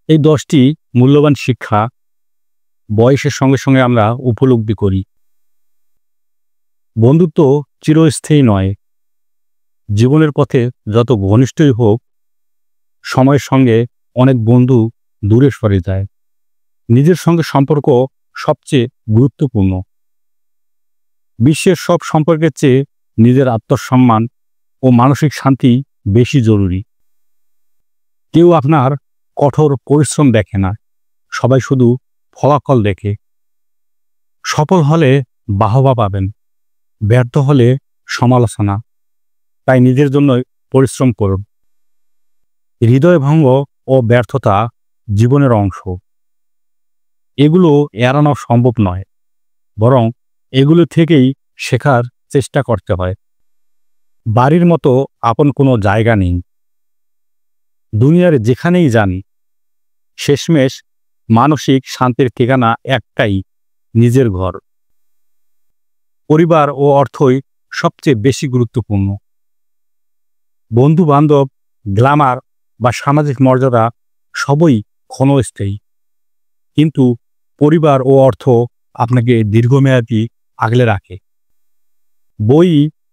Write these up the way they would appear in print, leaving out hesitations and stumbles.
এই 10টি মূল্যবান শিক্ষা বয়সের সঙ্গে সঙ্গে আমরা উপলব্ধি করি। বন্ধুত্ব চিরস্থায়ী নয়। জীবনের পথে যত ঘনিষ্ঠই হোক, সময়ের সঙ্গে অনেক বন্ধু দূরে সরে যায়। নিজের সঙ্গে সম্পর্ক সবচেয়ে গুরুত্বপূর্ণ। বিশ্বের সব সম্পর্কের চেয়ে নিজের আত্মসম্মান ও মানসিক শান্তি বেশি জরুরি। কেউ আপনার কঠোর পরিশ্রম দেখে না, সবাই শুধু ফলাফল দেখে। সফল হলে বাহবা পাবেন, ব্যর্থ হলে সমালোচনা। তাই নিজের জন্যই পরিশ্রম করুন। হৃদয়ভঙ্গ ও ব্যর্থতা জীবনের অংশ। এগুলো এড়ানো সম্ভব নয়, বরং এগুলো থেকেই শেখার চেষ্টা করতে হয়। বাড়ির মতো আপন কোনো জায়গা নেই। দুনিয়ার যেখানেই যান, শেষমেশ মানসিক শান্তির ঠিকানা একটাই, নিজের ঘর। পরিবার ও অর্থই সবচেয়ে বেশি গুরুত্বপূর্ণ। বন্ধু বান্ধব, গ্ল্যামার বা সামাজিক মর্যাদা সবই ক্ষণস্থায়ী, কিন্তু পরিবার ও অর্থ আপনাকে দীর্ঘমেয়াদী আগলে রাখে। বই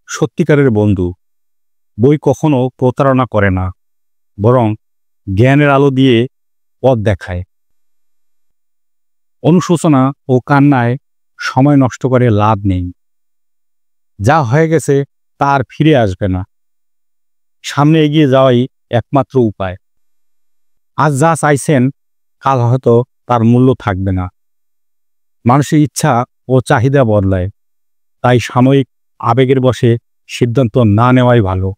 সত্যিকারের বন্ধু। বই কখনো প্রতারণা করে না, বরং জ্ঞানের আলো দিয়ে পথ দেখায়। অনুশোচনা ও কান্নায় সময় নষ্ট করে লাভ নেই। যা হয়ে গেছে তা আর ফিরে আসবে না। সামনে এগিয়ে যাওয়াই একমাত্র উপায়। আজ যা চাইছেন, কাল হয়তো তার মূল্য থাকবে না। মানুষের ইচ্ছা ও চাহিদা বদলায়, তাই সাময়িক আবেগের বশে সিদ্ধান্ত না নেওয়াই ভালো।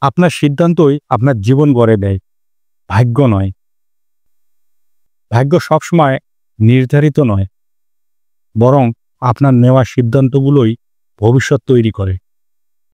আপনার সিদ্ধান্তই আপনার জীবন গড়ে দেয়, ভাগ্য নয়। ভাগ্য সবসময় নির্ধারিত নয়, বরং আপনার নেওয়া সিদ্ধান্তগুলোই ভবিষ্যৎ তৈরি করে।